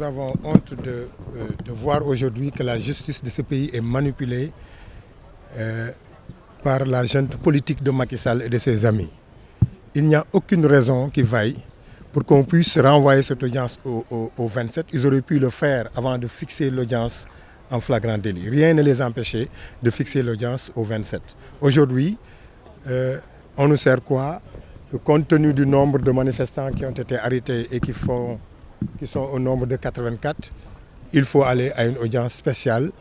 avons honte de voir aujourd'hui que la justice de ce pays est manipulée par la junte politique de Macky Sall et de ses amis. Il n'y a aucune raison qui vaille pour qu'on puisse renvoyer cette audience au 27. Ils auraient pu le faire avant de fixer l'audience en flagrant délit. Rien ne les empêchait de fixer l'audience au 27. Aujourd'hui, on nous sert quoi? Compte tenu du nombre de manifestants qui ont été arrêtés et qui sont au nombre de 84, il faut aller à une audience spéciale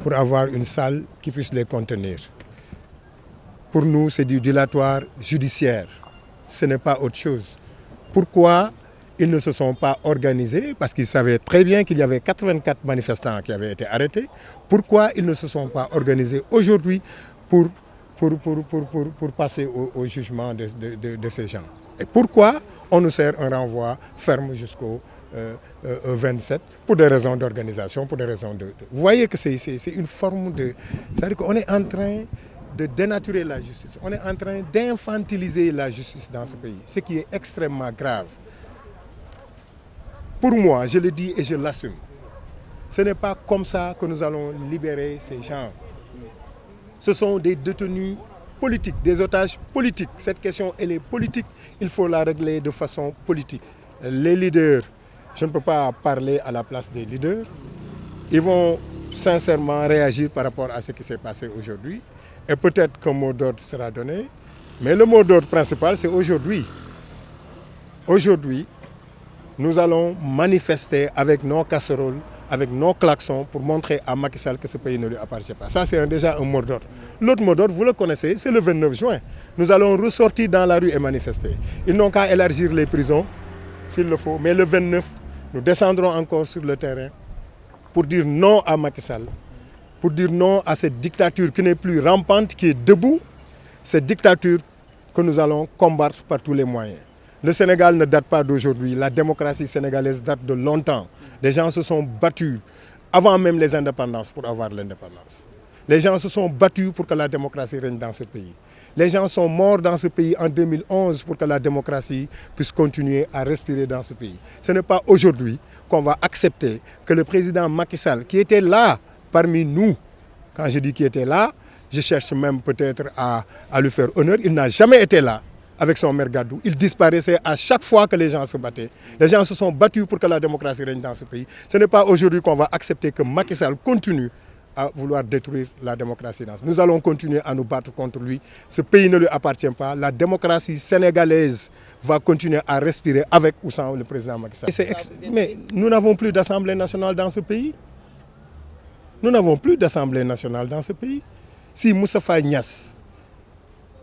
pour avoir une salle qui puisse les contenir. Pour nous, c'est du dilatoire judiciaire. Ce n'est pas autre chose. Pourquoi ils ne se sont pas organisés? Parce qu'ils savaient très bien qu'il y avait 84 manifestants qui avaient été arrêtés. Pourquoi ils ne se sont pas organisés aujourd'hui pour passer au jugement de ces gens? Et pourquoi on nous sert un renvoi ferme jusqu'au 27 pour des raisons d'organisation, pour des raisons de... Vous voyez que c'est une forme de... C'est-à-dire qu'on est en train de dénaturer la justice. On est en train d'infantiliser la justice dans ce pays, ce qui est extrêmement grave. Pour moi, je le dis et je l'assume, ce n'est pas comme ça que nous allons libérer ces gens. Ce sont des détenus politiques, des otages politiques. Cette question, elle est politique, il faut la régler de façon politique. Les leaders, je ne peux pas parler à la place des leaders, ils vont sincèrement réagir par rapport à ce qui s'est passé aujourd'hui. Et peut-être qu'un mot d'ordre sera donné, mais le mot d'ordre principal, c'est aujourd'hui. Aujourd'hui, nous allons manifester avec nos casseroles, avec nos klaxons pour montrer à Macky Sall que ce pays ne lui appartient pas. Ça, c'est déjà un mot d'ordre. L'autre mot d'ordre, vous le connaissez, c'est le 29 juin. Nous allons ressortir dans la rue et manifester. Ils n'ont qu'à élargir les prisons, s'il le faut, mais le 29, nous descendrons encore sur le terrain pour dire non à Macky Sall, pour dire non à cette dictature qui n'est plus rampante, qui est debout, cette dictature que nous allons combattre par tous les moyens. Le Sénégal ne date pas d'aujourd'hui, la démocratie sénégalaise date de longtemps. Les gens se sont battus avant même les indépendances pour avoir l'indépendance. Les gens se sont battus pour que la démocratie règne dans ce pays. Les gens sont morts dans ce pays en 2011 pour que la démocratie puisse continuer à respirer dans ce pays. Ce n'est pas aujourd'hui qu'on va accepter que le président Macky Sall, qui était là parmi nous, quand je dis qu'il était là, je cherche même peut-être à lui faire honneur, il n'a jamais été là avec son maire Gadou. Il disparaissait à chaque fois que les gens se battaient. Les gens se sont battus pour que la démocratie règne dans ce pays. Ce n'est pas aujourd'hui qu'on va accepter que Macky Sall continue à vouloir détruire la démocratie. Nous allons continuer à nous battre contre lui. Ce pays ne lui appartient pas. La démocratie sénégalaise va continuer à respirer avec ou sans le président Macky Sall. Mais nous n'avons plus d'Assemblée nationale dans ce pays. Nous n'avons plus d'Assemblée nationale dans ce pays. Si Moustapha Niasse,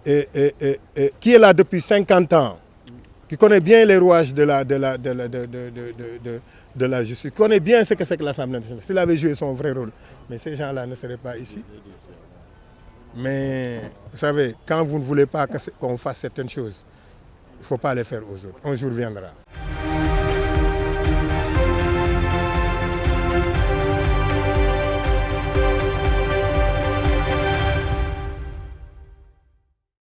qui est là depuis 50 ans, qui connaît bien les rouages de la justice, qui connaît bien ce que c'est que l'Assemblée nationale, s'il avait joué son vrai rôle, mais ces gens-là ne seraient pas ici. Mais vous savez, quand vous ne voulez pas qu'on fasse certaines choses, il ne faut pas les faire aux autres. Un jour viendra.